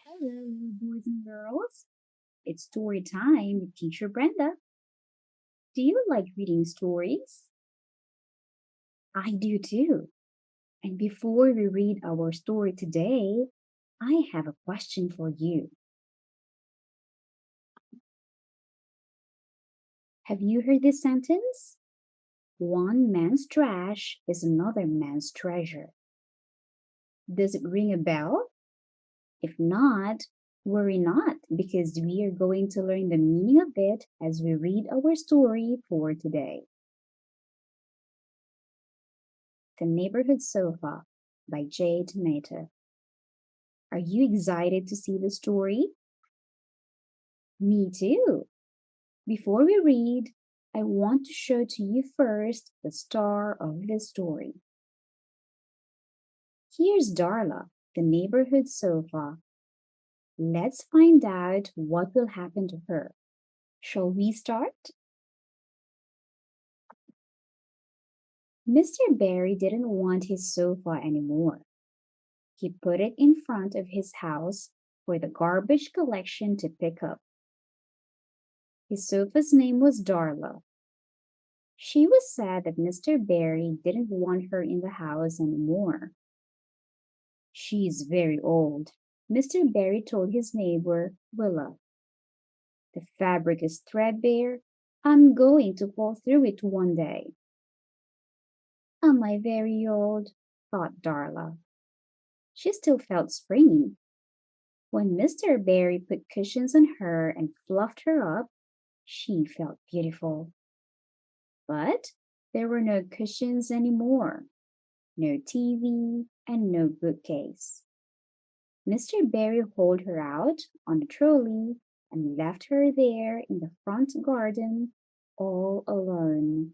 Hello, little boys and girls. It's story time with teacher Brenda. Do you like reading stories? I do too. And before we read our story today, I have a question for you. Have you heard this sentence? One man's trash is another man's treasure. Does it ring a bell? If not, worry not, because we are going to learn the meaning of it as we read our story for today. The Neighborhood Sofa by J. Tomato. Are you excited to see the story? Me too. Before we read, I want to show to you first the star of the story. Here's Darla, the neighborhood sofa. Let's find out what will happen to her. Shall we start? Mr. Barry didn't want his sofa anymore. He put it in front of his house for the garbage collection to pick up. His sofa's name was Darla. She was sad that Mr. Barry didn't want her in the house anymore. She's very old, Mr. Barry told his neighbor, Willa. The fabric is threadbare. I'm going to fall through it one day. Am I very old? Thought Darla. She still felt springy. When Mr. Barry put cushions on her and fluffed her up, she felt beautiful. But there were no cushions anymore, no TV, and no bookcase. Mr. Barry hauled her out on the trolley and left her there in the front garden all alone.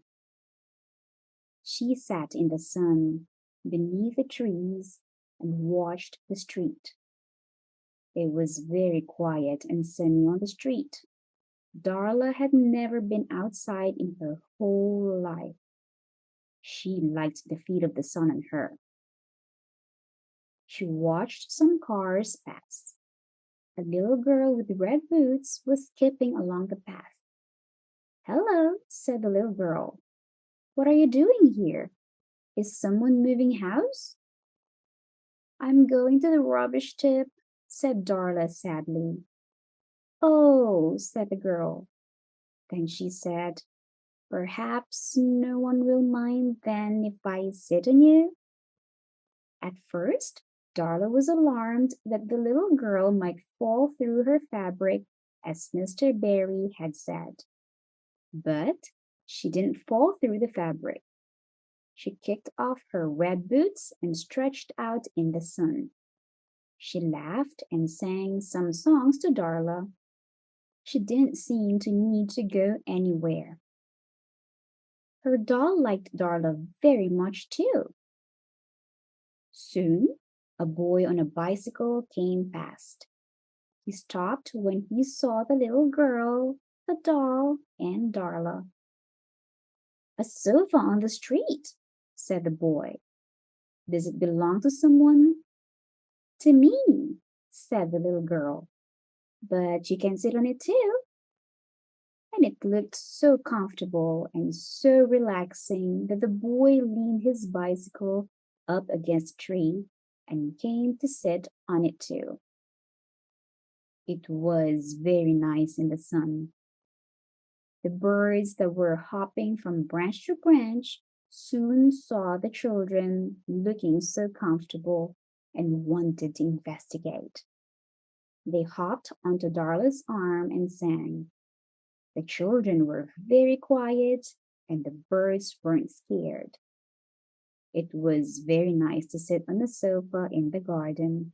She sat in the sun beneath the trees and watched the street. It was very quiet and sunny on the street. Darla had never been outside in her whole life. She liked the feel of the sun on her. She watched some cars pass. A little girl with red boots was skipping along the path. Hello, said the little girl. What are you doing here? Is someone moving house? I'm going to the rubbish tip, said Darla sadly. Oh, said the girl. Then she said, perhaps no one will mind then if I sit on you. At first, Darla was alarmed that the little girl might fall through her fabric, as Mr. Barry had said. But she didn't fall through the fabric. She kicked off her red boots and stretched out in the sun. She laughed and sang some songs to Darla. She didn't seem to need to go anywhere. Her doll liked Darla very much too. Soon, a boy on a bicycle came past. He stopped when he saw the little girl, the doll, and Darla. A sofa on the street, said the boy. Does it belong to someone? To me, said the little girl. But you can sit on it too. And it looked so comfortable and so relaxing that the boy leaned his bicycle up against a tree and came to sit on it too. It was very nice in the sun. The birds that were hopping from branch to branch soon saw the children looking so comfortable and wanted to investigate. They hopped onto Darla's arm and sang. The children were very quiet and the birds weren't scared. It was very nice to sit on the sofa in the garden.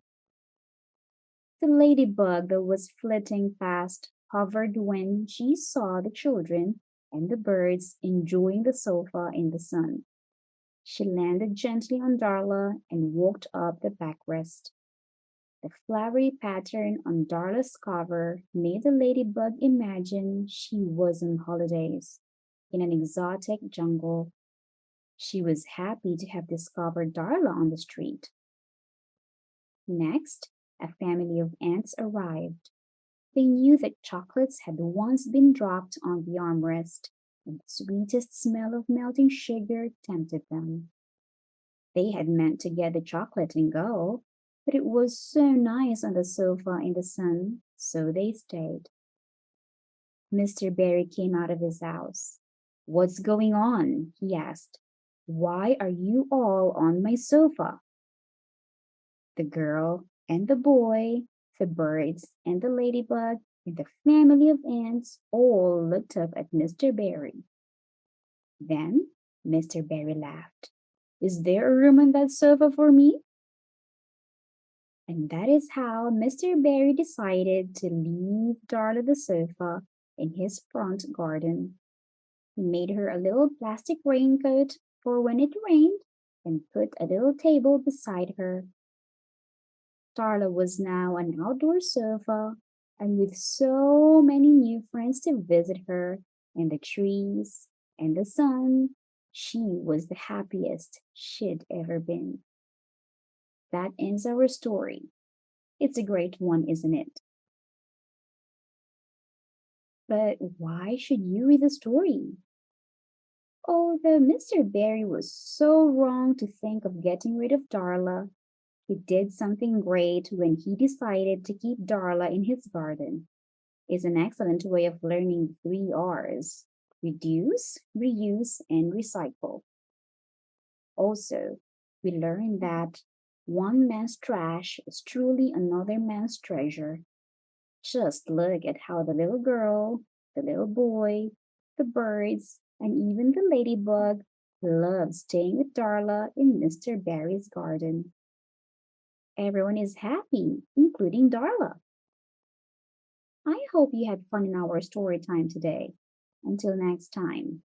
The ladybug that was flitting past hovered when she saw the children and the birds enjoying the sofa in the sun. She landed gently on Darla and walked up the backrest. The flowery pattern on Darla's cover made the ladybug imagine she was on holidays in an exotic jungle. She was happy to have discovered Darla on the street. Next, a family of ants arrived. They knew that chocolates had once been dropped on the armrest, and the sweetest smell of melting sugar tempted them. They had meant to get the chocolate and go, but it was so nice on the sofa in the sun, so they stayed. Mr. Berry came out of his house. "What's going on?" he asked. "Why are you all on my sofa?" The girl and the boy, the birds and the ladybug, and the family of ants all looked up at Mr. Berry. Then Mr. Berry laughed. "Is there a room on that sofa for me?" And that is how Mr. Berry decided to leave Darla the sofa in his front garden. He made her a little plastic raincoat for when it rained and put a little table beside her. Darla was now an outdoor sofa, and with so many new friends to visit her, and the trees, and the sun, she was the happiest she'd ever been. That ends our story. It's a great one, isn't it? But why should you read the story? Although Mr. Berry was so wrong to think of getting rid of Darla, he did something great when he decided to keep Darla in his garden. It's an excellent way of learning 3 R's: reduce, reuse, and recycle. Also, we learned that one man's trash is truly another man's treasure. Just look at how the little girl, the little boy, the birds, and even the ladybug love staying with Darla in Mr. Barry's garden. Everyone is happy, including Darla. I hope you had fun in our story time today. Until next time.